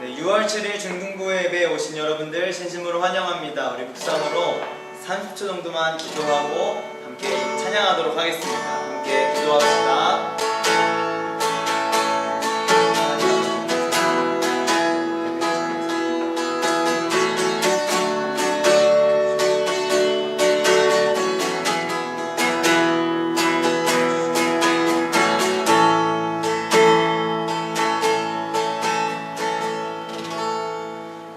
네, 6월 7일 중등부 예배에 오신 여러분들 진심으로 환영합니다. 우리 묵상으로 30초 정도만 기도하고 함께 찬양하도록 하겠습니다. 함께 기도합시다.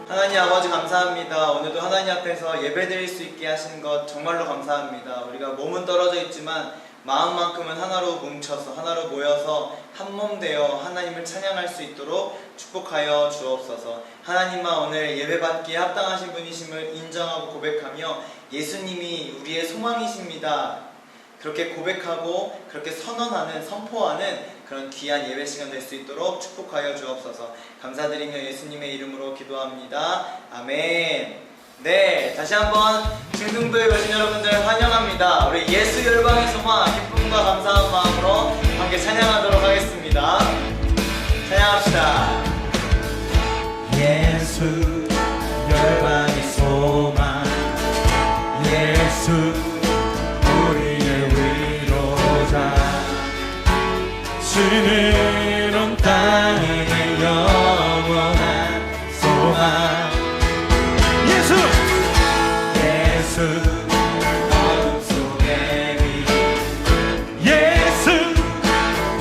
하나님 아버지 감사합니다. 오늘도 하나님 앞에서 예배드릴 수 있게 하신 것 정말로 감사합니다. 우리가 몸은 떨어져 있지만 마음만큼은 하나로 뭉쳐서 하나로 모여서 한 몸 되어 하나님을 찬양할 수 있도록 축복하여 주옵소서. 하나님만 오늘 예배받기에 합당하신 분이심을 인정하고 고백하며 예수님이 우리의 소망이십니다. 그렇게 고백하고 그렇게 선언하는 선포하는 그런 귀한 예배 시간 될 수 있도록 축복하여 주옵소서. 감사드리며 예수님의 이름으로 기도합니다. 아멘. 네, 다시 한번 중등부에 오신 여러분들 환영합니다. 우리 예수 열방의 소망 기쁨과 감사한 마음으로 함께 찬양하도록 하겠습니다. 찬양합시다. 예수 열방의 소망 예수 주는 온 땅의 영원한 소망 예수 어둠 속에 위 예수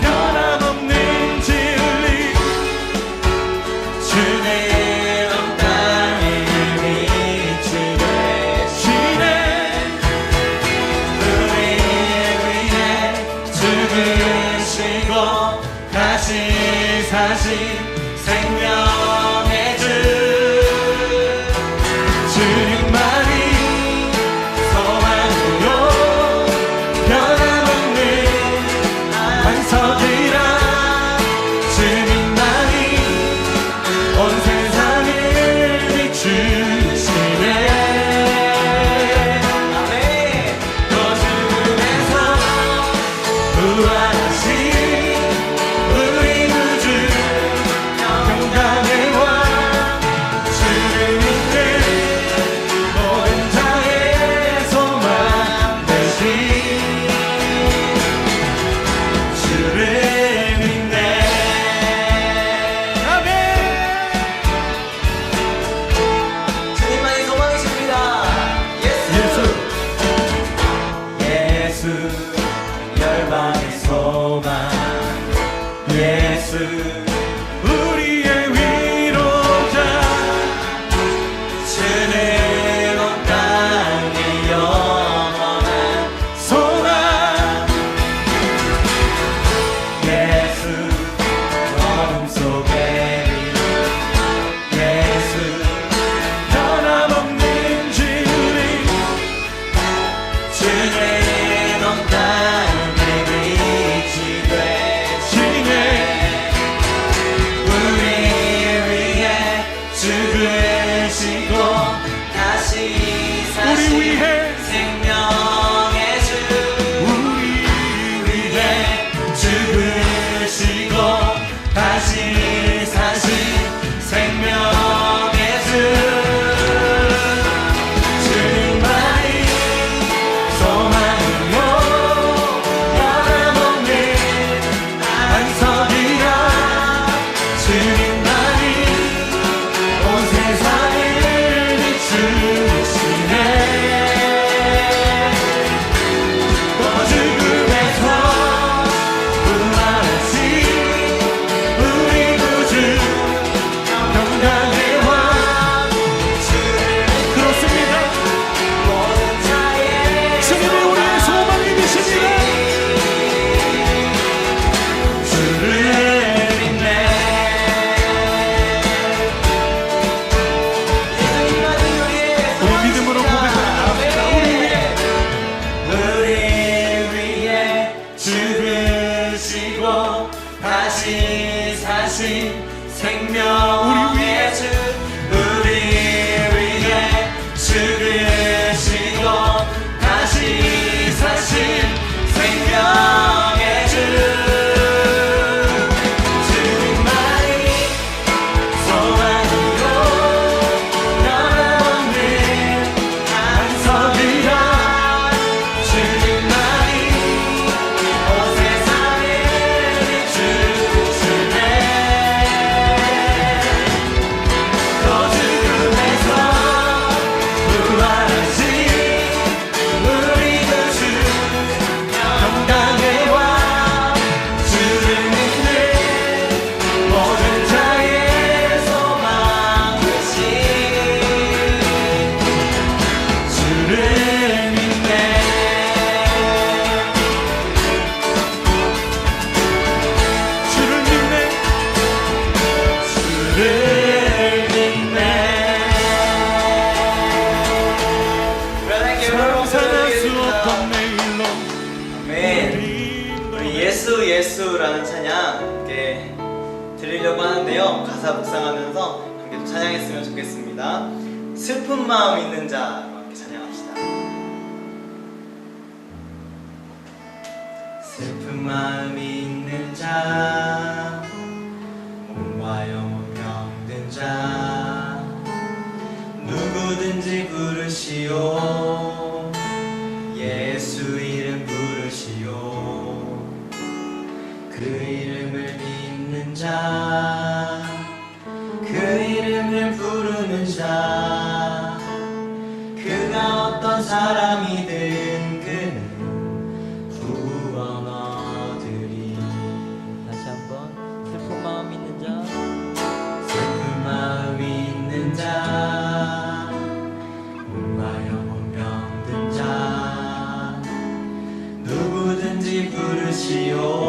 변함없는 진리 주는 온 땅의 빛이 되시네 우리 위해 죽으시고 다시 사신 생명의 주 주님만이 소망으로 변함없는 반석이라 주님만이 온 세상을 비추시네 아멘 또 죽음에서 부활하신 우리의 위로자 주는 온 땅의 영원한 소망 예수 어둠 속에 예수 변함없는 진리 주는 온 땅의 빛이 되시네 죽으시고 다시 사신 생명의 주 우리 위해 죽으시고 다시 사신 생명의 주 주님만이 소망이요 변함없는 반석이라 주님만이 온 세상을 비추시네 또 죽음에서 부활하신 우리 구주 평강의 왕 그렇습니다 모든 자의 주님이 우리의 소망이 되십니다 주를 믿네 다시 사신 생명의 주 우리 위해 죽으시고 다시 사신 생명의 주 주님만이 소망 예수라는 찬양 함께 드리려고 하는데요. 가사 묵상하면서 함께 또 찬양했으면 좋겠습니다. 슬픈 마음 있는 자로 함께 찬양합시다. 슬픈 마음이 있는 자, 몸과 영혼 병든 자, 누구든지 부르시오. 예수 이름 부르시오. 그 이름을 믿는 자, 그 이름을 부르는 자, 그가 어떤 사람이든 그는 구원 얻으리. 다시 한번 슬픈 마음 있는 자, 슬픈 마음이 있는 자, 몸과 영혼 병든 자, 누구든지 부르시오.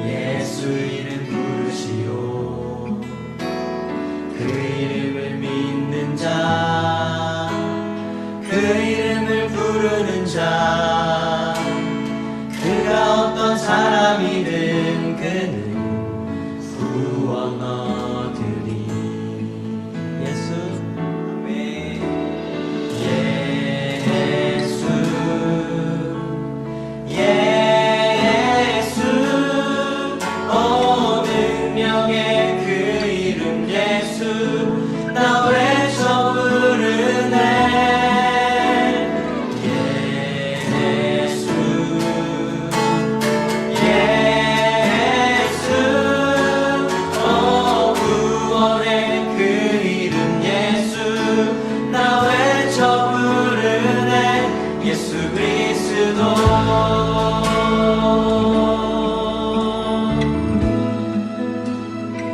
예수 이름 부르시오. 그 이름을 믿는 자, 그 이름을 부르는 자, 그가 어떤 사람이든 그는 구원 얻으리. 예수 아멘. 예수 오 능력의 그 이름 예수 나 외쳐 부르네. 예수 오 구원의 그 이름 예수 나 외쳐 부르네. 예수 그리스도.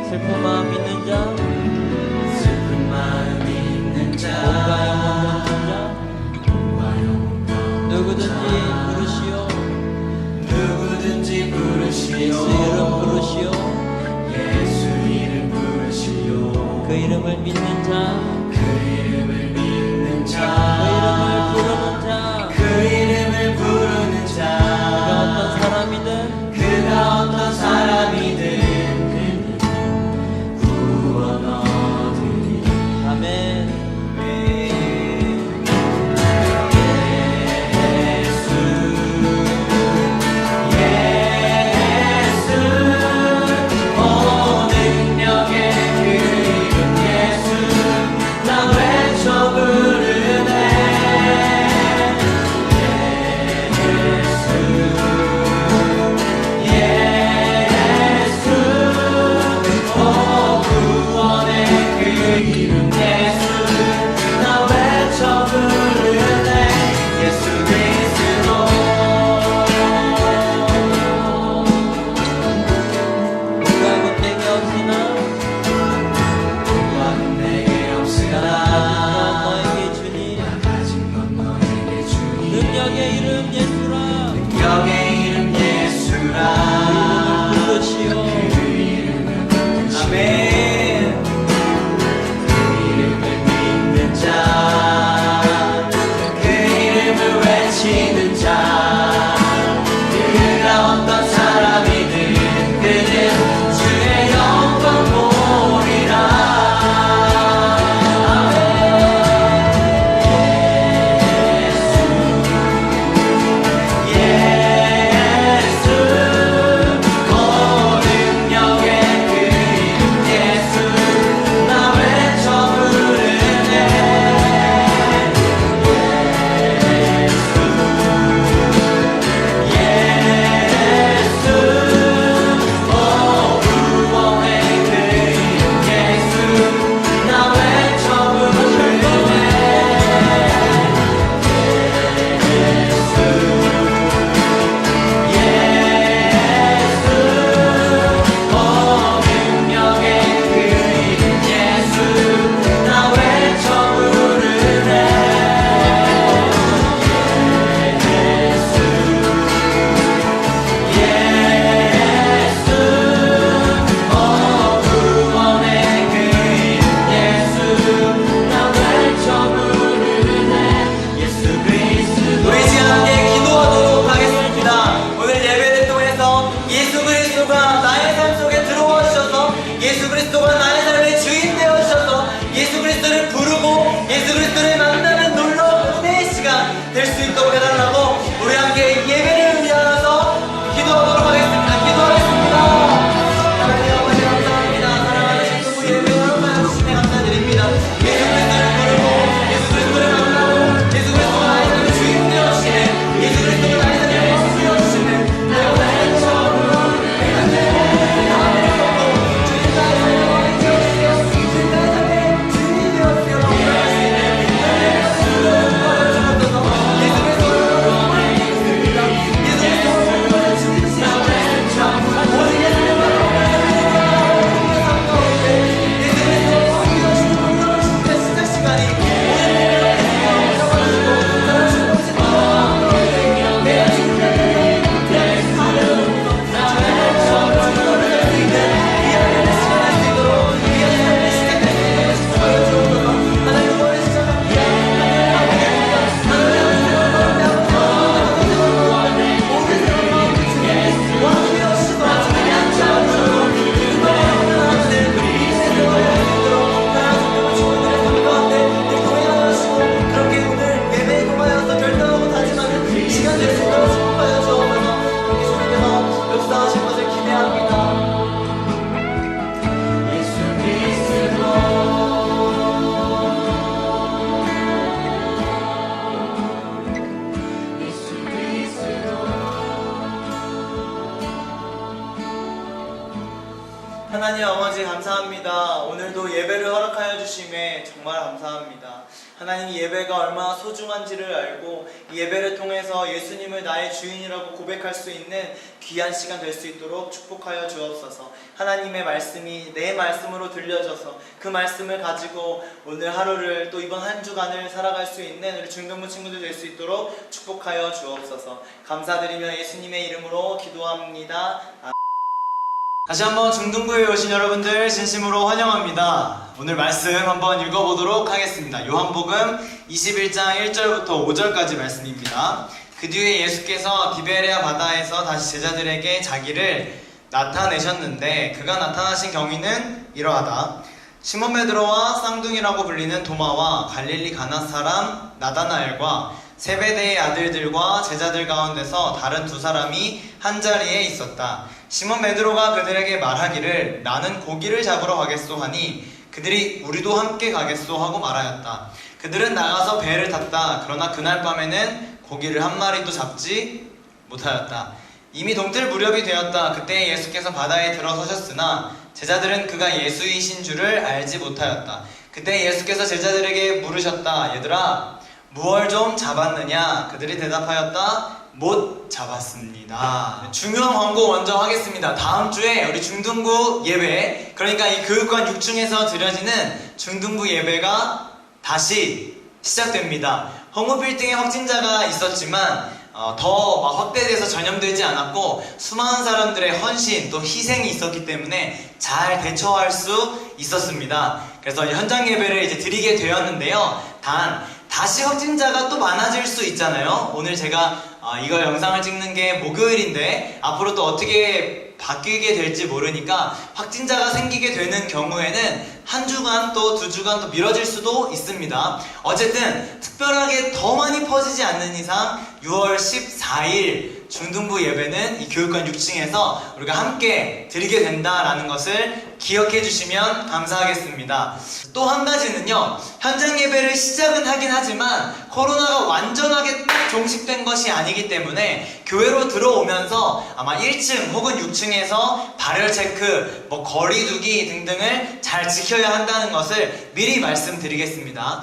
슬픈 마음 있는 자, 슬픈 마음 있는 자, 몸과 영혼 병든 자, 누구든지 부르시오. 누구든지 부르시오. 예수 이름 부르시오. 예수 이름 부르시오. 그 이름을 믿는 자, 그 이름을 믿는 자, 그 이름을 부르는 자, 그 이름을 부르는 자, 그가 어떤 사람이든 그가 어떤 사람이든 구원 얻으리. 아멘. 예수 오 능력의 그 이름 예수 나 아버지 감사합니다. 오늘도 예배를 허락하여 주심에 정말 감사합니다. 하나님, 예배가 얼마나 소중한지를 알고 이 예배를 통해서 예수님을 나의 주인이라고 고백할 수 있는 귀한 시간 될 수 있도록 축복하여 주옵소서. 하나님의 말씀이 내 말씀으로 들려져서 그 말씀을 가지고 오늘 하루를 또 이번 한 주간을 살아갈 수 있는 우리 중등부 친구들 될 수 있도록 축복하여 주옵소서. 감사드리며 예수님의 이름으로 기도합니다. 다시 한번 중등부에 오신 여러분들 진심으로 환영합니다. 오늘 말씀 한번 읽어보도록 하겠습니다. 요한복음 21장 1절부터 5절까지 말씀입니다. 그 뒤에 예수께서 디베레아 바다에서 다시 제자들에게 자기를 나타내셨는데 그가 나타나신 경위는 이러하다. 시몬 베드로와 쌍둥이라고 불리는 도마와 갈릴리 가나 사람 나다나엘과 세베대의 아들들과 제자들 가운데서 다른 두 사람이 한자리에 있었다. 시몬 베드로가 그들에게 말하기를 나는 고기를 잡으러 가겠소 하니 그들이 우리도 함께 가겠소 하고 말하였다. 그들은 나가서 배를 탔다. 그러나 그날 밤에는 고기를 한 마리도 잡지 못하였다. 이미 동틀 무렵이 되었다. 그때 예수께서 바다에 들어서셨으나 제자들은 그가 예수이신 줄을 알지 못하였다. 그때 예수께서 제자들에게 물으셨다. 얘들아, 무얼 좀 잡았느냐? 그들이 대답하였다. 못 잡았습니다. 중요한 광고 먼저 하겠습니다. 다음 주에 우리 중등부 예배, 그러니까 이 교육관 6층에서 드려지는 중등부 예배가 다시 시작됩니다. 홍보빌딩에 확진자가 있었지만 더 확대돼서 전염되지 않았고 수많은 사람들의 헌신 또 희생이 있었기 때문에 잘 대처할 수 있었습니다. 그래서 현장 예배를 이제 드리게 되었는데요. 단 다시 확진자가 또 많아질 수 있잖아요. 오늘 제가 이거 영상을 찍는 게 목요일인데 앞으로 또 어떻게 바뀌게 될지 모르니까 확진자가 생기게 되는 경우에는 한 주간 또 두 주간 또 미뤄질 수도 있습니다. 어쨌든 특별하게 더 많이 퍼지지 않는 이상 6월 14일 중등부 예배는 이 교육관 6층에서 우리가 함께 드리게 된다라는 것을 기억해 주시면 감사하겠습니다. 또 한 가지는요, 현장 예배를 시작은 하긴 하지만 코로나가 완전하게 딱 종식된 것이 아니기 때문에 교회로 들어오면서 아마 1층 혹은 6층에서 발열 체크, 거리두기 등등을 잘 지켜야 한다는 것을 미리 말씀드리겠습니다.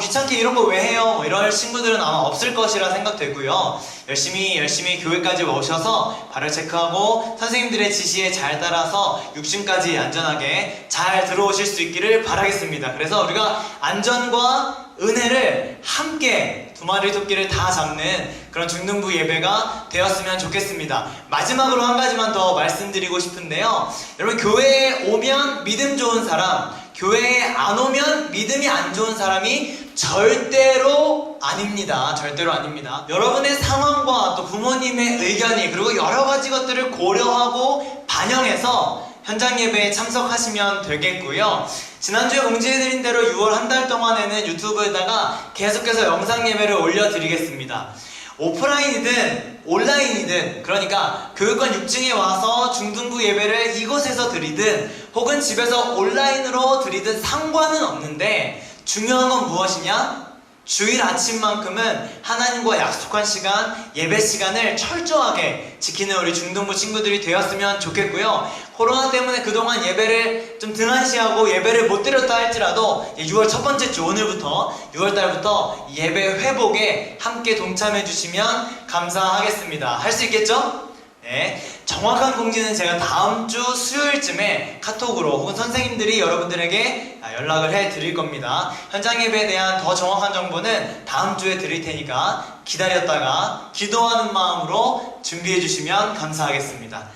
귀찮게 이런 거 왜 해요? 이럴 친구들은 아마 없을 것이라 생각되고요. 열심히 교회까지 오셔서 발열 체크하고 선생님들의 지시에 잘 따라서 6층까지 안전하게 잘 들어오실 수 있기를 바라겠습니다. 그래서 우리가 안전과 은혜를 함께 두 마리 토끼를 다 잡는 그런 중등부 예배가 되었으면 좋겠습니다. 마지막으로 한 가지만 더 말씀드리고 싶은데요. 여러분, 교회에 오면 믿음 좋은 사람, 교회에 안 오면 믿음이 안 좋은 사람이 절대로 아닙니다. 절대로 아닙니다. 여러분의 상황과 또 부모님의 의견이 그리고 여러 가지 것들을 고려하고 반영해서 현장 예배에 참석하시면 되겠고요. 지난주에 공지해드린 대로 6월 한 달 동안에는 유튜브에다가 계속해서 영상 예배를 올려드리겠습니다. 오프라인이든 온라인이든, 그러니까 교육관 6층에 와서 중등부 예배를 이곳에서 드리든 혹은 집에서 온라인으로 드리든 상관은 없는데 중요한 건 무엇이냐? 주일 아침만큼은 하나님과 약속한 시간, 예배 시간을 철저하게 지키는 우리 중등부 친구들이 되었으면 좋겠고요. 코로나 때문에 그동안 예배를 좀 등한시하고 예배를 못 드렸다 할지라도 6월 첫 번째 주 오늘부터 6월달부터 예배 회복에 함께 동참해 주시면 감사하겠습니다. 할 수 있겠죠? 네, 정확한 공지는 제가 다음 주 수요일쯤에 카톡으로 혹은 선생님들이 여러분들에게 연락을 해 드릴 겁니다. 현장 예배에 대한 더 정확한 정보는 다음 주에 드릴 테니까 기다렸다가 기도하는 마음으로 준비해 주시면 감사하겠습니다.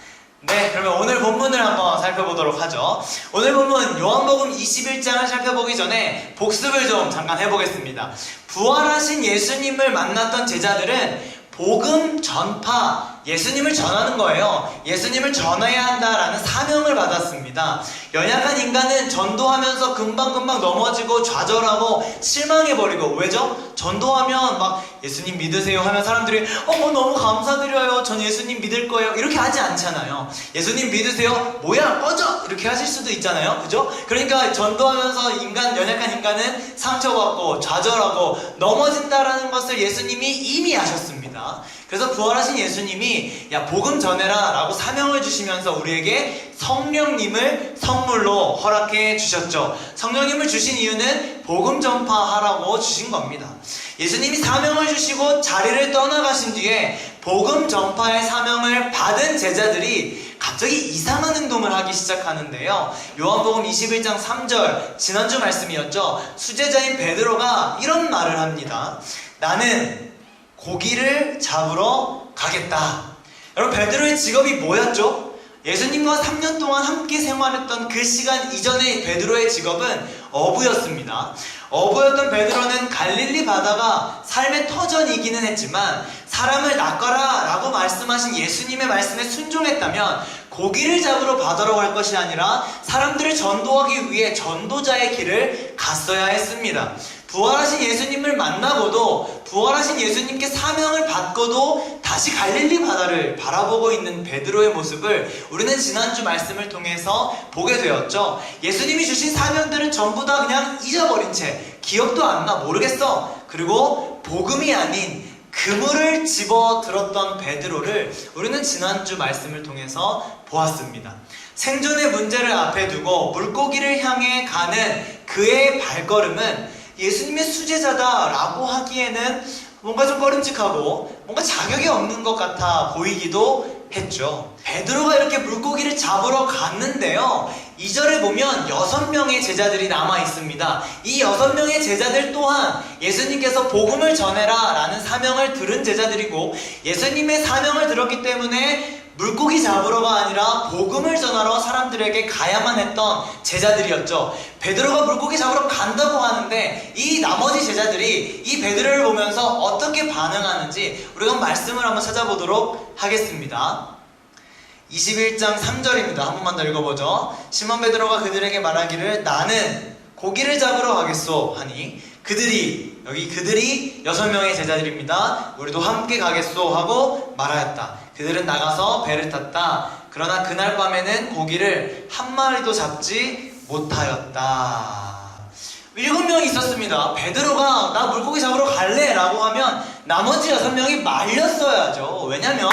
네, 그러면 오늘 본문을 한번 살펴보도록 하죠. 오늘 본문 요한복음 21장을 살펴보기 전에 복습을 좀 잠깐 해보겠습니다. 부활하신 예수님을 만났던 제자들은 복음 전파, 예수님을 전하는 거예요. 예수님을 전해야 한다라는 사명을 받았습니다. 연약한 인간은 전도하면서 금방금방 넘어지고 좌절하고 실망해버리고, 왜죠? 전도하면 막 예수님 믿으세요 하면 사람들이 너무 감사드려요, 전 예수님 믿을 거예요, 이렇게 하지 않잖아요. 예수님 믿으세요? 뭐야 꺼져! 이렇게 하실 수도 있잖아요. 그죠? 그러니까 전도하면서 연약한 인간은 상처받고 좌절하고 넘어진다라는 것을 예수님이 이미 아셨습니다. 그래서 부활하신 예수님이 야 복음 전해라 라고 사명을 주시면서 우리에게 성령님을 선물로 허락해 주셨죠. 성령님을 주신 이유는 복음 전파하라고 주신 겁니다. 예수님이 사명을 주시고 자리를 떠나가신 뒤에 복음 전파의 사명을 받은 제자들이 갑자기 이상한 행동을 하기 시작하는데요. 요한복음 21장 3절 지난주 말씀이었죠. 수제자인 베드로가 이런 말을 합니다. 나는 고기를 잡으러 가겠다. 여러분, 베드로의 직업이 뭐였죠? 예수님과 3년 동안 함께 생활했던 그 시간 이전의 베드로의 직업은 어부였습니다. 어부였던 베드로는 갈릴리 바다가 삶의 터전이기는 했지만 사람을 낚아라 라고 말씀하신 예수님의 말씀에 순종했다면 고기를 잡으러 바다로 갈 것이 아니라 사람들을 전도하기 위해 전도자의 길을 갔어야 했습니다. 부활하신 예수님을 만나고도 부활하신 예수님께 사명을 받고도 다시 갈릴리 바다를 바라보고 있는 베드로의 모습을 우리는 지난주 말씀을 통해서 보게 되었죠. 예수님이 주신 사명들은 전부 다 그냥 잊어버린 채 기억도 안 나 모르겠어. 그리고 복음이 아닌 그물을 집어 들었던 베드로를 우리는 지난주 말씀을 통해서 보았습니다. 생존의 문제를 앞에 두고 물고기를 향해 가는 그의 발걸음은 예수님의 수제자다라고 하기에는 뭔가 좀 꺼림칙하고 뭔가 자격이 없는 것 같아 보이기도 했죠. 베드로가 이렇게 물고기를 잡으러 갔는데요. 2절에 보면 6명의 제자들이 남아 있습니다. 이 6명의 제자들 또한 예수님께서 복음을 전해라 라는 사명을 들은 제자들이고 예수님의 사명을 들었기 때문에 물고기 잡으러가 아니라 복음을 전하러 사람들에게 가야만 했던 제자들이었죠. 베드로가 물고기 잡으러 간다고 하는데 이 나머지 제자들이 이 베드로를 보면서 어떻게 반응하는지 우리가 말씀을 한번 찾아보도록 하겠습니다. 21장 3절입니다. 한 번만 더 읽어보죠. 시몬 베드로가 그들에게 말하기를 나는 고기를 잡으러 가겠소 하니 그들이 6명의 제자들입니다. 우리도 함께 가겠소 하고 말하였다. 그들은 나가서 배를 탔다. 그러나 그날 밤에는 고기를 한 마리도 잡지 못하였다. 7명이 있었습니다. 베드로가 나 물고기 잡으러 갈래 라고 하면 나머지 6명이 말렸어야죠. 왜냐면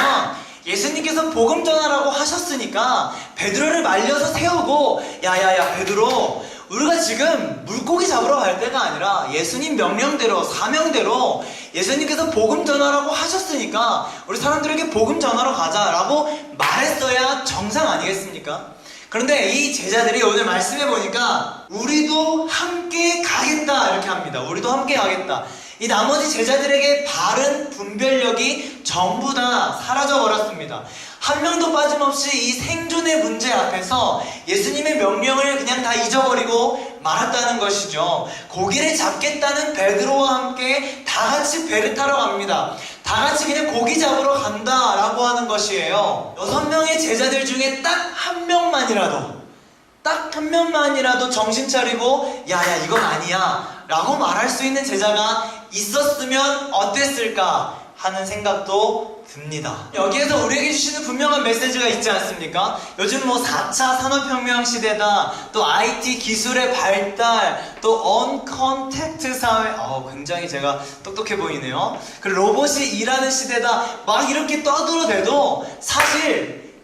예수님께서 복음 전하라고 하셨으니까 베드로를 말려서 세우고 야야야 베드로 우리가 지금 물고기 잡으러 갈 때가 아니라 예수님 명령대로 사명대로 예수님께서 복음 전하라고 하셨으니까 우리 사람들에게 복음 전하러 가자라고 말했어야 정상 아니겠습니까? 그런데 이 제자들이 오늘 말씀해 보니까 우리도 함께 가겠다 이렇게 합니다. 우리도 함께 가겠다. 이 나머지 제자들에게 바른 분별력이 전부 다 사라져 버렸습니다. 한 명도 빠짐없이 이 생존의 문제 앞에서 예수님의 명령을 그냥 다 잊어버리고 말았다는 것이죠. 고기를 잡겠다는 베드로와 함께 다 같이 배를 타러 갑니다. 다 같이 그냥 고기 잡으러 간다라고 하는 것이에요. 6명의 제자들 중에 딱 한 명만이라도 정신 차리고 야야 이건 아니야 라고 말할 수 있는 제자가 있었으면 어땠을까 하는 생각도 듭니다. 여기에서 우리에게 주시는 분명한 메시지가 있지 않습니까? 요즘 4차 산업혁명 시대다, 또 IT 기술의 발달, 또 언컨택트 사회, 굉장히 제가 똑똑해 보이네요. 그 로봇이 일하는 시대다, 막 이렇게 떠들어대도 사실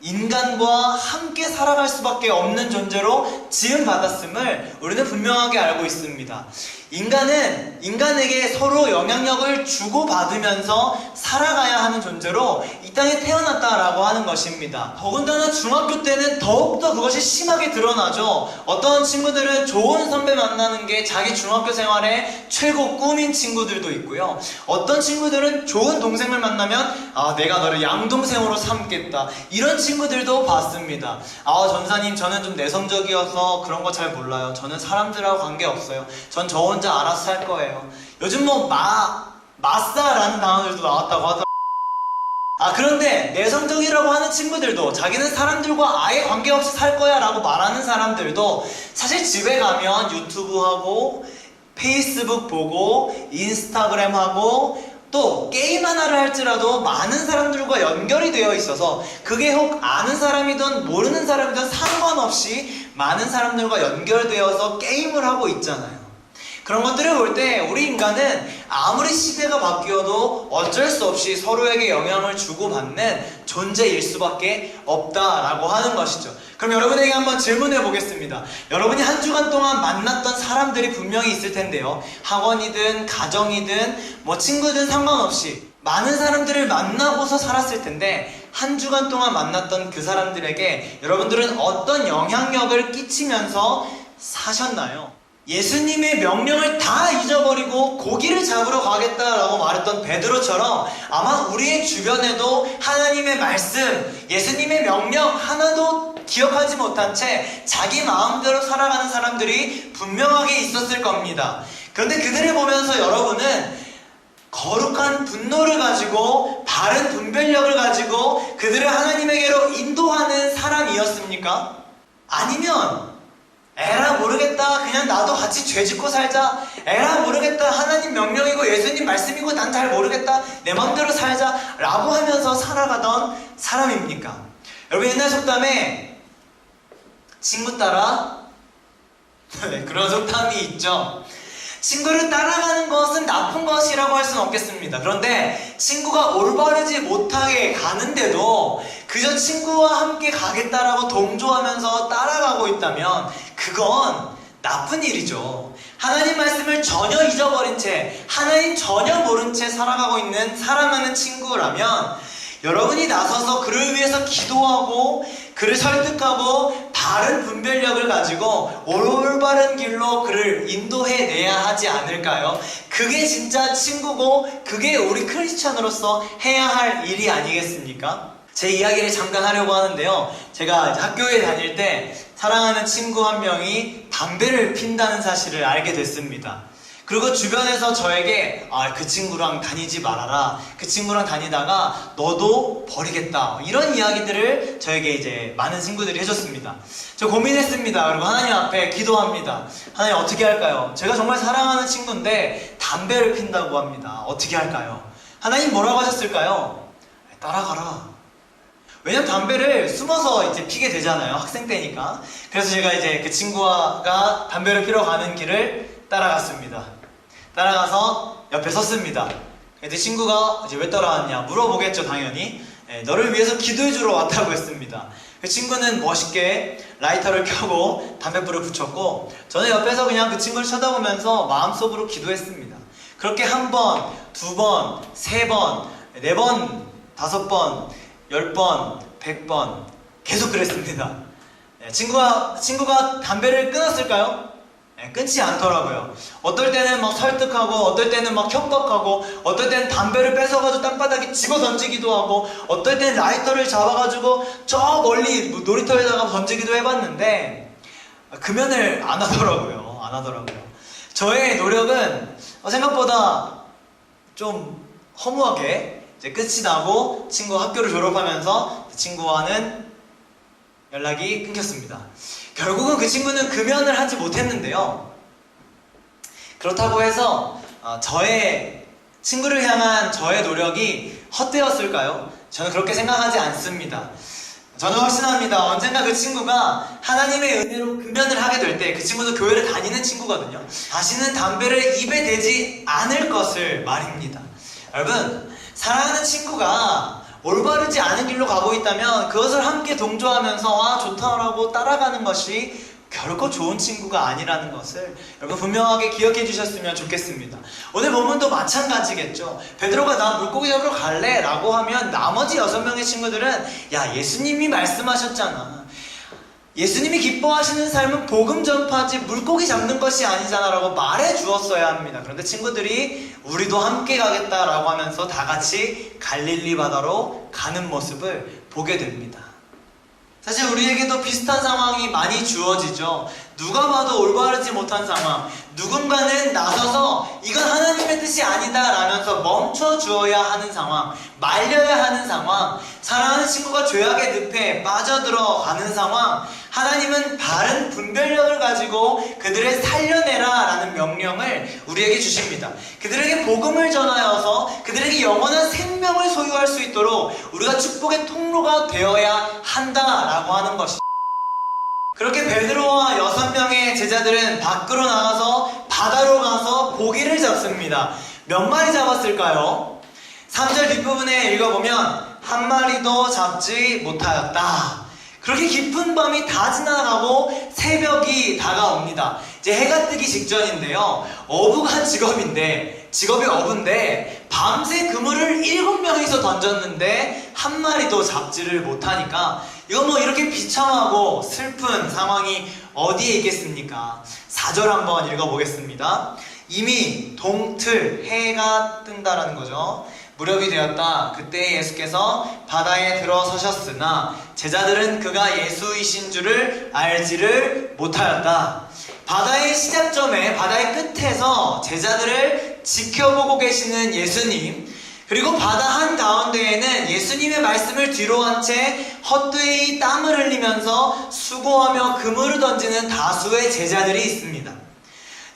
인간과 함께 살아갈 수밖에 없는 존재로 지음받았음을 우리는 분명하게 알고 있습니다. 인간은 인간에게 서로 영향력을 주고받으면서 살아가야 하는 존재로 이 땅에 태어났다라고 하는 것입니다. 더군다나 중학교 때는 더욱더 그것이 심하게 드러나죠. 어떤 친구들은 좋은 선배 만나는 게 자기 중학교 생활의 최고 꿈인 친구들도 있고요. 어떤 친구들은 좋은 동생을 만나면 내가 너를 양동생으로 삼겠다 이런 친구들도 봤습니다. 전사님 저는 좀 내성적이어서 그런 거 잘 몰라요. 저는 사람들하고 관계없어요. 전 저 혼자 알아서 살 거예요. 요즘 마싸라는 단어들도 나왔다고 하더라고요. 그런데 내성적이라고 하는 친구들도 자기는 사람들과 아예 관계없이 살 거야 라고 말하는 사람들도 사실 집에 가면 유튜브 하고 페이스북 보고 인스타그램 하고 또 게임 하나를 할지라도 많은 사람들과 연결이 되어 있어서 그게 혹 아는 사람이든 모르는 사람이든 상관없이 많은 사람들과 연결되어서 게임을 하고 있잖아요. 그런 것들을 볼 때 우리 인간은 아무리 시대가 바뀌어도 어쩔 수 없이 서로에게 영향을 주고받는 존재일 수밖에 없다라고 하는 것이죠. 그럼 여러분에게 한번 질문해 보겠습니다. 여러분이 한 주간 동안 만났던 사람들이 분명히 있을 텐데요. 학원이든 가정이든 뭐 친구든 상관없이 많은 사람들을 만나고서 살았을 텐데 한 주간 동안 만났던 그 사람들에게 여러분들은 어떤 영향력을 끼치면서 사셨나요? 예수님의 명령을 다 잊어버리고 고기를 잡으러 가겠다라고 말했던 베드로처럼 아마 우리의 주변에도 하나님의 말씀, 예수님의 명령 하나도 기억하지 못한 채 자기 마음대로 살아가는 사람들이 분명하게 있었을 겁니다. 그런데 그들을 보면서 여러분은 거룩한 분노를 가지고 바른 분별력을 가지고 그들을 하나님에게로 인도하는 사람이었습니까? 아니면 에라 모르겠다, 그냥 나도 같이 죄 짓고 살자, 에라 모르겠다, 하나님 명령이고 예수님 말씀이고 난 잘 모르겠다, 내 맘대로 살자 라고 하면서 살아가던 사람입니까? 여러분, 옛날 속담에 친구 따라 그런 속담이 있죠. 친구를 따라가는 것은 나쁜 것이라고 할 수는 없겠습니다. 그런데 친구가 올바르지 못하게 가는데도 그저 친구와 함께 가겠다라고 동조하면서 따라가고 있다면 그건 나쁜 일이죠. 하나님 말씀을 전혀 잊어버린 채, 하나님 전혀 모른 채 살아가고 있는 사랑하는 친구라면 여러분이 나서서 그를 위해서 기도하고 그를 설득하고 바른 분별력을 가지고 올바른 길로 그를 인도해내야 하지 않을까요? 그게 진짜 친구고 그게 우리 크리스찬으로서 해야 할 일이 아니겠습니까? 제 이야기를 잠깐 하려고 하는데요. 제가 학교에 다닐 때 사랑하는 친구 한 명이 담배를 핀다는 사실을 알게 됐습니다. 그리고 주변에서 저에게 그 친구랑 다니지 말아라, 그 친구랑 다니다가 너도 버리겠다, 이런 이야기들을 저에게 이제 많은 친구들이 해줬습니다. 저 고민했습니다. 그리고 하나님 앞에 기도합니다. 하나님, 어떻게 할까요? 제가 정말 사랑하는 친구인데 담배를 핀다고 합니다. 어떻게 할까요? 하나님 뭐라고 하셨을까요? 따라가라. 왜냐면 담배를 숨어서 이제 피게 되잖아요, 학생 때니까. 그래서 제가 이제 그 친구가 담배를 피러 가는 길을 따라갔습니다. 따라가서 옆에 섰습니다. 근데 친구가 이제 왜 따라왔냐 물어보겠죠, 당연히. 너를 위해서 기도해주러 왔다고 했습니다. 그 친구는 멋있게 라이터를 켜고 담뱃불을 붙였고, 저는 옆에서 그냥 그 친구를 쳐다보면서 마음속으로 기도했습니다. 그렇게 한 번, 두 번, 세 번, 네 번, 다섯 번, 10번, 100번 계속 그랬습니다. 친구가 담배를 끊었을까요? 끊지 않더라고요. 어떨 때는 막 설득하고, 어떨 때는 막 협박하고, 어떨 때는 담배를 뺏어가지고 땅바닥에 집어 던지기도 하고, 어떨 때는 라이터를 잡아가지고 저 멀리 놀이터에다가 던지기도 해봤는데 금연을 안 하더라고요. 안 하더라고요. 저의 노력은 생각보다 좀 허무하게 이제 끝이 나고 친구 학교를 졸업하면서 친구와는 연락이 끊겼습니다. 결국은 그 친구는 금연을 하지 못했는데요. 그렇다고 해서 저의 친구를 향한 저의 노력이 헛되었을까요? 저는 그렇게 생각하지 않습니다. 저는 확신합니다. 언젠가 그 친구가 하나님의 은혜로 금연을 하게 될 때, 그 친구도 교회를 다니는 친구거든요. 다시는 담배를 입에 대지 않을 것을 말입니다. 여러분, 사랑하는 친구가 올바르지 않은 길로 가고 있다면 그것을 함께 동조하면서 좋다라고 따라가는 것이 결코 좋은 친구가 아니라는 것을 여러분 분명하게 기억해 주셨으면 좋겠습니다. 오늘 본문도 마찬가지겠죠. 베드로가 나 물고기 잡으러 갈래? 라고 하면 나머지 6명의 친구들은 야, 예수님이 말씀하셨잖아, 예수님이 기뻐하시는 삶은 복음 전파지 물고기 잡는 것이 아니잖아 라고 말해 주었어야 합니다. 그런데 친구들이 우리도 함께 가겠다라고 하면서 다 같이 갈릴리 바다로 가는 모습을 보게 됩니다. 사실 우리에게도 비슷한 상황이 많이 주어지죠. 누가 봐도 올바르지 못한 상황, 누군가는 나서서 이건 하나님의 뜻이 아니다 라면서 멈춰 주어야 하는 상황, 말려야 하는 상황, 사랑하는 친구가 죄악의 늪에 빠져들어 가는 상황, 하나님은 바른 분별력을 가지고 그들을 살려내라 라는 명령을 우리에게 주십니다. 그들에게 복음을 전하여서 그들에게 영원한 생명을 소유할 수 있도록 우리가 축복의 통로가 되어야 한다라고 하는 것입니다. 그렇게 베드로와 6명의 제자들은 밖으로 나가서 바다로 가서 고기를 잡습니다. 몇 마리 잡았을까요? 3절 뒷부분에 읽어보면 한 마리도 잡지 못하였다. 그렇게 깊은 밤이 다 지나가고 새벽이 다가옵니다. 이제 해가 뜨기 직전인데요. 어부가 직업이 어부인데 밤새 그물을 7명이서 던졌는데 한 마리도 잡지를 못하니까 이건 뭐 이렇게 비참하고 슬픈 상황이 어디에 있겠습니까? 4절 한번 읽어보겠습니다. 이미 동틀 해가 뜬다라는 거죠. 무렵이 되었다. 그때 예수께서 바다에 들어서셨으나 제자들은 그가 예수이신 줄을 알지를 못하였다. 바다의 시작점에 바다의 끝에서 제자들을 지켜보고 계시는 예수님, 그리고 바다 한가운데에는 예수님의 말씀을 뒤로 한 채 헛되이 땀을 흘리면서 수고하며 그물을 던지는 다수의 제자들이 있습니다.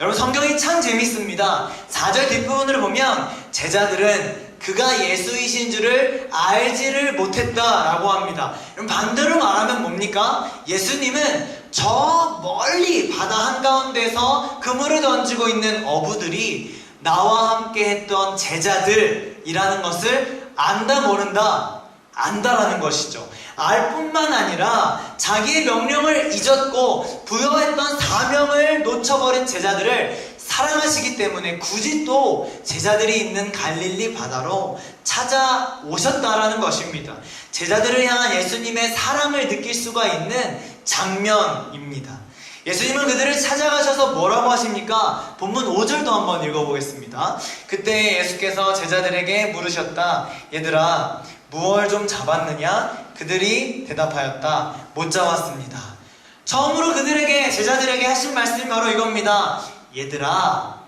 여러분, 성경이 참 재밌습니다. 4절 뒷부분을 보면 제자들은 그가 예수이신 줄을 알지를 못했다라고 합니다. 그럼 반대로 말하면 뭡니까? 예수님은 저 멀리 바다 한가운데서 그물을 던지고 있는 어부들이 나와 함께 했던 제자들이라는 것을 안다 모른다? 안다라는 것이죠. 알 뿐만 아니라 자기의 명령을 잊었고 부여했던 사명을 놓쳐버린 제자들을 사랑하시기 때문에 굳이 또 제자들이 있는 갈릴리 바다로 찾아오셨다라는 것입니다. 제자들을 향한 예수님의 사랑을 느낄 수가 있는 장면입니다. 예수님은 그들을 찾아가셔서 뭐라고 하십니까? 본문 5절도 한번 읽어보겠습니다. 그때 예수께서 제자들에게 물으셨다. 얘들아, 무얼 좀 잡았느냐? 그들이 대답하였다. 못 잡았습니다. 처음으로 제자들에게 하신 말씀이 바로 이겁니다. 얘들아,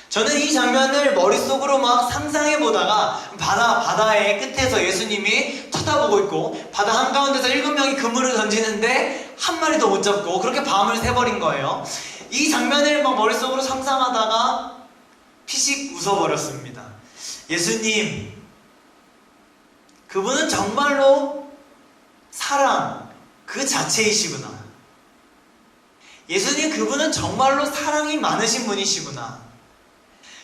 저는 이 장면을 머릿속으로 막 상상해보다가 바다의 끝에서 예수님이 쳐다보고 있고 바다 한가운데서 7명이 그물을 던지는데 한 마리도 못 잡고 그렇게 밤을 새버린 거예요. 이 장면을 막 머릿속으로 상상하다가 피식 웃어버렸습니다. 예수님, 그분은 정말로 사랑 그 자체이시구나. 예수님, 그분은 정말로 사랑이 많으신 분이시구나.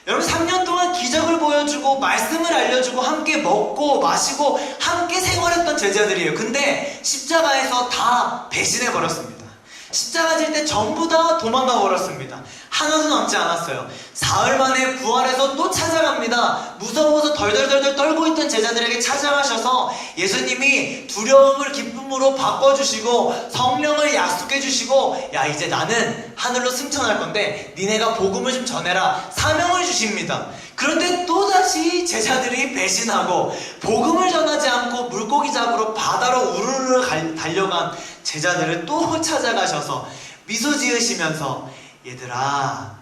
여러분, 3년 동안 기적을 보여주고 말씀을 알려주고 함께 먹고 마시고 함께 생활했던 제자들이에요. 근데 십자가에서 다 배신해버렸습니다. 십자가 질 때 전부 다 도망가 버렸습니다. 하나도 남지 않았어요. 사흘 만에 부활해서 또 찾아갑니다. 무서워서 덜덜덜 떨고 있던 제자들에게 찾아가셔서 예수님이 두려움을 기쁨으로 바꿔주시고 성령을 약속해주시고, 야, 이제 나는 하늘로 승천할 건데 니네가 복음을 좀 전해라, 사명을 주십니다. 그런데 또다시 제자들이 배신하고 복음을 전하지 않고 물고기 잡으러 바다로 우르르 달려간 제자들을 또 찾아가셔서 미소 지으시면서 얘들아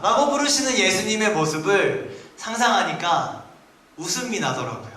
라고 부르시는 예수님의 모습을 상상하니까 웃음이 나더라고요.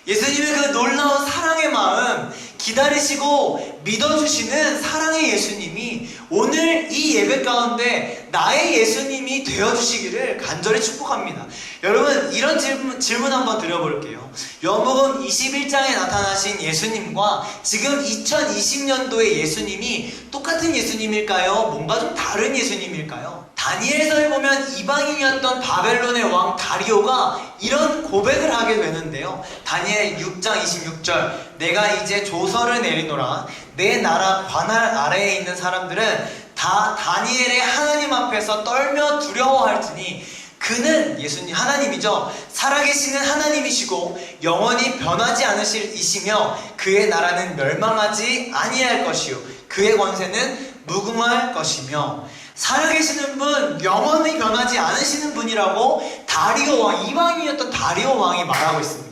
예수님의 그 놀라운 사랑의 마음, 기다리시고 믿어주시는 사랑의 예수님이 오늘 이 예배 가운데 나의 예수님이 되어주시기를 간절히 축복합니다. 여러분, 이런 질문 한번 드려볼게요. 요한복음 21장에 나타나신 예수님과 지금 2020년도의 예수님이 똑같은 예수님일까요? 뭔가 좀 다른 예수님일까요? 다니엘서에 보면 이방인이었던 바벨론의 왕 다리오가 이런 고백을 하게 되는데요. 다니엘 6장 26절, 내가 이제 조서를 내리노라. 내 나라 관할 아래에 있는 사람들은 다 다니엘의 하나님 앞에서 떨며 두려워할지니 그는, 예수님 하나님이죠, 살아계시는 하나님이시고 영원히 변하지 않으시며 그의 나라는 멸망하지 아니할 것이요 그의 권세는 무궁할 것이며, 살아계시는 분, 영원히 변하지 않으시는 분이라고 다리오 왕, 이방인이었던 다리오 왕이 말하고 있습니다.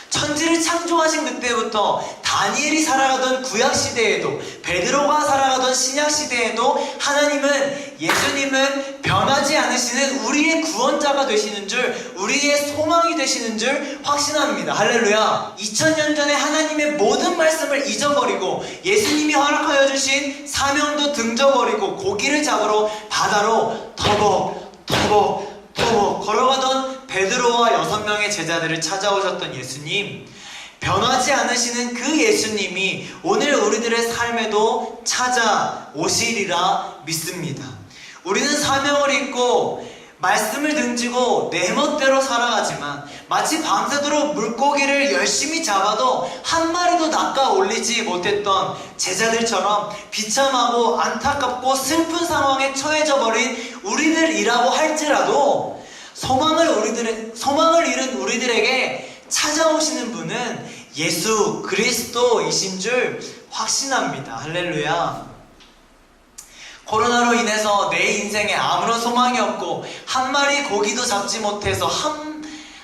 천지를 창조하신 그때부터 다니엘이 살아가던 구약시대에도 베드로가 살아가던 신약시대에도 하나님은, 예수님은 변하지 않으시는 우리의 구원자가 되시는 줄, 우리의 소망이 되시는 줄 확신합니다. 할렐루야. 2000년 전에 하나님의 모든 말씀을 잊어버리고 예수님이 허락하여 주신 사명도 등져버리고 고기를 잡으러 바다로 터벅 걸어가던 베드로와 6명의 제자들을 찾아오셨던 예수님, 변하지 않으시는 그 예수님이 오늘 우리 우리들의 삶에도 찾아오시리라 믿습니다. 우리는 사명을 잊고 말씀을 등지고 내 멋대로 살아가지만 마치 밤새도록 물고기를 열심히 잡아도 한 마리도 낚아 올리지 못했던 제자들처럼 비참하고 안타깝고 슬픈 상황에 처해져 버린 우리들이라고 할지라도 소망을 잃은 우리들에게 찾아오시는 분은 예수 그리스도이신 줄 확신합니다. 할렐루야. 코로나로 인해서 내 인생에 아무런 소망이 없고 한 마리 고기도 잡지 못해서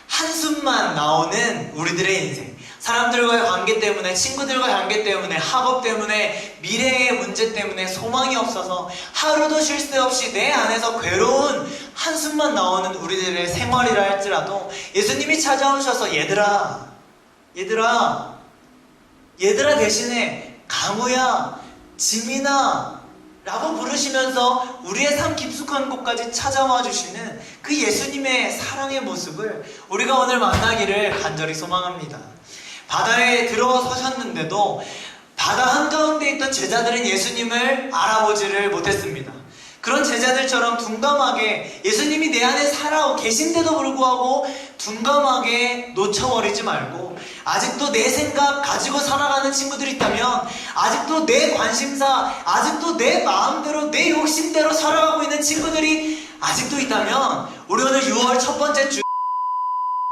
한숨만 나오는 우리들의 인생, 사람들과의 관계 때문에, 친구들과의 관계 때문에, 학업 때문에, 미래의 문제 때문에 소망이 없어서 하루도 쉴 새 없이 내 안에서 괴로운 한숨만 나오는 우리들의 생활이라 할지라도 예수님이 찾아오셔서 얘들아 대신에 강우야, 지민아 라고 부르시면서 우리의 삶 깊숙한 곳까지 찾아와 주시는 그 예수님의 사랑의 모습을 우리가 오늘 만나기를 간절히 소망합니다. 바다에 들어서셨는데도 바다 한가운데 있던 제자들은 예수님을 알아보지를 못했습니다. 그런 제자들처럼 둔감하게 예수님이 내 안에 살아 계신데도 불구하고 둔감하게 놓쳐버리지 말고, 아직도 내 생각 가지고 살아가는 친구들이 있다면, 아직도 내 관심사, 아직도 내 마음대로 내 욕심대로 살아가고 있는 친구들이 아직도 있다면, 우리 오늘 6월 첫 번째 주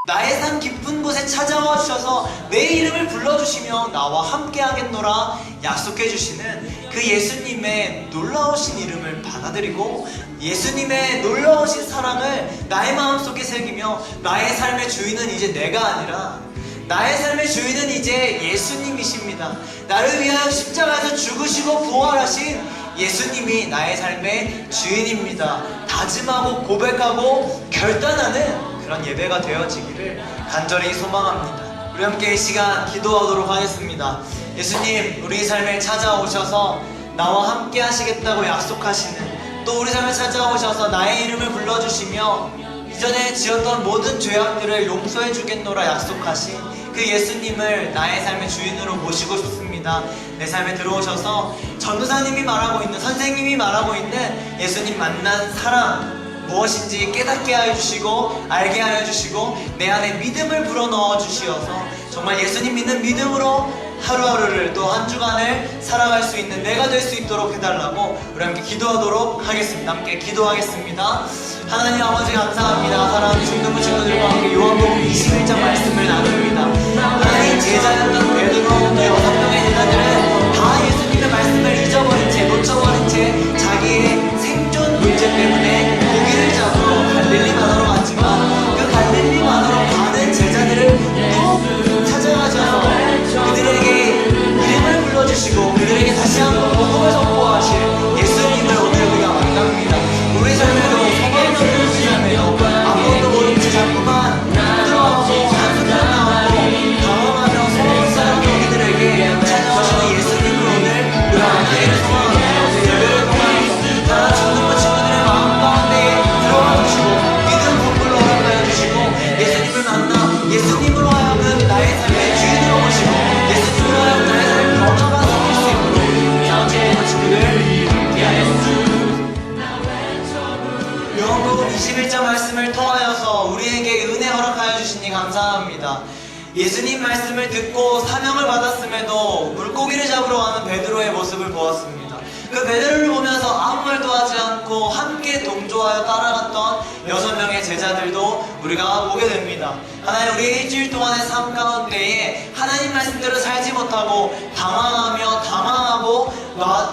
나의 삶 깊은 곳에 찾아와 주셔서 내 이름을 불러주시며 나와 함께 하겠노라 약속해 주시는 그 예수님의 놀라우신 이름을 받아들이고 예수님의 놀라우신 사랑을 나의 마음속에 새기며 나의 삶의 주인은 이제 내가 아니라 나의 삶의 주인은 이제 예수님이십니다. 나를 위하여 십자가에서 죽으시고 부활하신 예수님이 나의 삶의 주인입니다. 다짐하고 고백하고 결단하는 그런 예배가 되어지기를 간절히 소망합니다. 우리 함께 이 시간 기도하도록 하겠습니다. 예수님, 우리 삶에 찾아오셔서 나와 함께 하시겠다고 약속하시는, 또 우리 삶에 찾아오셔서 나의 이름을 불러주시며 이전에 지었던 모든 죄악들을 용서해 주겠노라 약속하신 그 예수님을 나의 삶의 주인으로 모시고 싶습니다. 내 삶에 들어오셔서 전도사님이 말하고 있는, 선생님이 말하고 있는 예수님 만난 사랑 무엇인지 깨닫게 하여 주시고 알게 하여 주시고 내 안에 믿음을 불어넣어 주시어서 정말 예수님 믿는 믿음으로 하루하루를 또 한 주간을 살아갈 수 있는 내가 될 수 있도록 해달라고 우리 함께 기도하도록 하겠습니다. 함께 기도하겠습니다. 하나님 아버지 감사합니다. 사랑하는 중등부 친구들과 함께 요한복음 21장 말씀을 나눕니다. 하나님, 제자였던 베드로, 또 6명의 제자들은 다 예수님의 말씀을 잊어버린 채, 놓쳐버린 채 자기의 생존 문제 때문에 고기를 잡으러 갈릴리 만으로 갔지만 그 갈릴리 만으로 가는 제자들을 또 찾아가셔서 그들에게 이름을 불러주시고 그들에게 다시 한번 복음을 선포하실 예수님을 오늘 우리가 만납니다. 우리 삶에도 소망을 주는 우리 삶에도 아무것도 모른 채 자꾸만 힘들어하고 한숨만 나오고 당황하며 소망을 쌓는 우리들에게 찾아오시는 예수님을 오늘 우리가 만나기를 소망합니다. 예배를 통하여서 다른 중등부 친구들의 마음 가운데 들어가 주시고 믿음 분불로 허락하여 주시고 예수님을 만나 예수님으로 하여금 나의 삶의 주인으로 모시고 예수님으로 하여금 나의 삶의 변화가 생길 수 있도록 사랑하는 친구들 위하여 요한복음 21장 말씀을 통하여서 우리에게 은혜 허락하여 주시니 감사합니다. 예수님 말씀을 듣고 사명을 받았음에도 물고기를 잡으러 가는 베드로의 모습을 보았습니다. 그 베드로를 보면서 아무 말도 하지 않고 함께 동조하여 따라갔던 6명의 제자들도 우리가 보게 됩니다. 하나님, 우리 일주일 동안의 삶 가운데에 하나님 말씀대로 살지 못하고 당황하고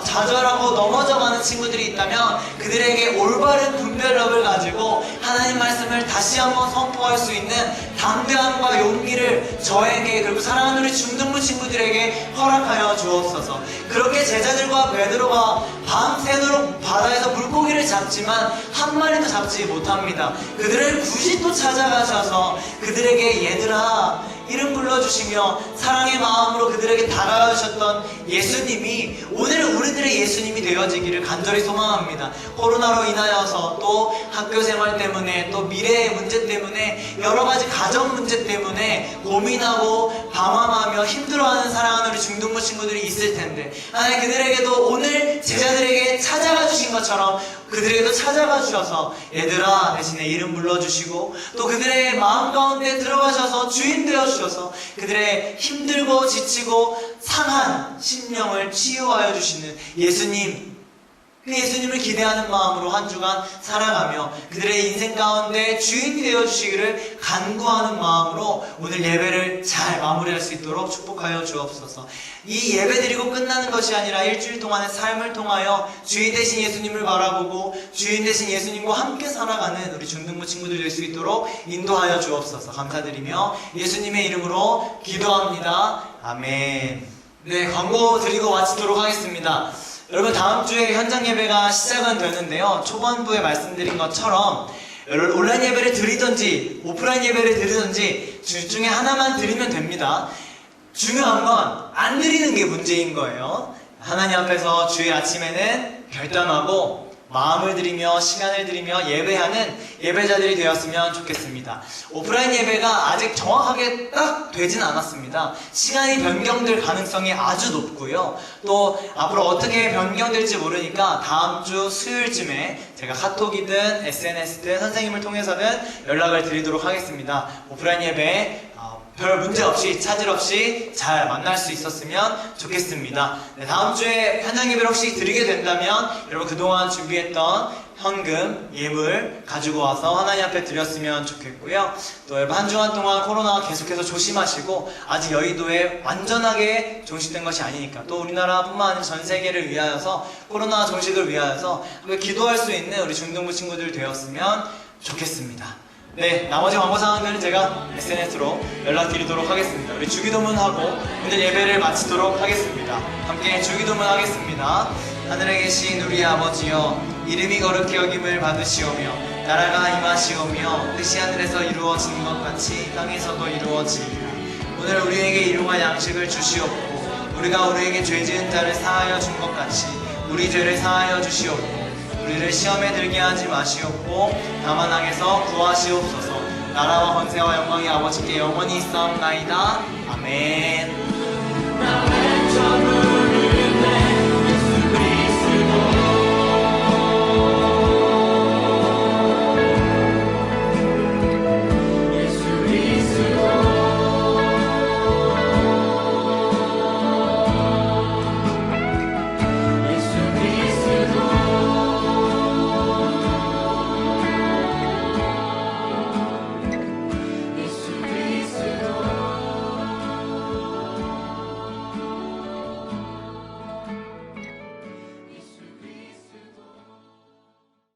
좌절하고 넘어져가는 친구들이 있다면 그들에게 올바른 분별력을 가지고 하나님 말씀을 다시 한번 선포할 수 있는 담대함과 용기를 저에게, 그리고 사랑하는 우리 중등부 친구들에게 허락하여 주옵소서. 그렇게 제자들과 베드로가 밤새도록 바다에서 물고기를 잡지만 한 마리도 잡지 못합니다. 그들을 굳이 또 찾아가셔서 그들에게 얘들아 이름 불러주시며 사랑의 마음으로 그들에게 다가가주셨던 예수님이 오늘 우리들의 예수님이 되어지기를 간절히 소망합니다. 코로나로 인하여서 또 학교 생활 때문에 또 미래의 문제 때문에 여러 가지 가정 문제 때문에 고민하고 방황하며 힘들어하는 사랑하는 우리 중등부 친구들이 있을 텐데 하나님 그들에게도 오늘 제자들에게 찾아가 주신 것처럼 그들에게도 찾아가 주셔서 얘들아 대신에 이름 불러주시고 또 그들의 마음 가운데 들어가셔서 주인 되어주셔서 그들의 힘들고 지치고 상한 심령을 치유하여 주시는 예수님, 그 예수님을 기대하는 마음으로 한 주간 살아가며 그들의 인생 가운데 주인이 되어주시기를 간구하는 마음으로 오늘 예배를 잘 마무리할 수 있도록 축복하여 주옵소서. 이 예배 드리고 끝나는 것이 아니라 일주일 동안의 삶을 통하여 주인 되신 예수님을 바라보고 주인 되신 예수님과 함께 살아가는 우리 중등부 친구들 될 수 있도록 인도하여 주옵소서. 감사드리며 예수님의 이름으로 기도합니다. 아멘. 네, 광고 드리고 마치도록 하겠습니다. 여러분 다음 주에 현장 예배가 시작은 되는데요. 초반부에 말씀드린 것처럼 온라인 예배를 드리든지 오프라인 예배를 드리든지 둘 중에 하나만 드리면 됩니다. 중요한 건 안 드리는 게 문제인 거예요. 하나님 앞에서 주일 아침에는 결단하고 마음을 들이며 시간을 들이며 예배하는 예배자들이 되었으면 좋겠습니다. 오프라인 예배가 아직 정확하게 딱 되진 않았습니다. 시간이 변경될 가능성이 아주 높고요. 또 앞으로 어떻게 변경될지 모르니까 다음 주 수요일쯤에 제가 카톡이든 SNS든 선생님을 통해서는 연락을 드리도록 하겠습니다. 오프라인 예배 별 문제 없이 차질 없이 잘 만날 수 있었으면 좋겠습니다. 네, 다음 주에 현장 예배를 혹시 드리게 된다면 여러분 그동안 준비했던 현금, 예물 가지고 와서 하나님 앞에 드렸으면 좋겠고요. 또 여러분 한 주간 동안 코로나 계속해서 조심하시고 아직 여의도에 완전하게 종식된 것이 아니니까 또 우리나라뿐만 아니라 전 세계를 위하여서 코로나 종식을 위하여서 기도할 수 있는 우리 중등부 친구들 되었으면 좋겠습니다. 네, 나머지 광고 사항들은 제가 SNS로 연락드리도록 하겠습니다. 우리 주기도문 하고 오늘 예배를 마치도록 하겠습니다. 함께 주기도문 하겠습니다. 하늘에 계신 우리 아버지여, 이름이 거룩히 여김을 받으시오며 나라가 임하시오며 뜻이 하늘에서 이루어지는 것 같이 땅에서도 이루어지리라. 오늘 우리에게 일용할 양식을 주시옵고 우리가 우리에게 죄 지은 자를 사하여 준 것 같이 우리 죄를 사하여 주시옵고 우리를 시험에 들게 하지 마시옵고 다만 악에서 구하시옵소서. 나라와 권세와 영광이 아버지께 영원히 있사옵나이다. 아멘.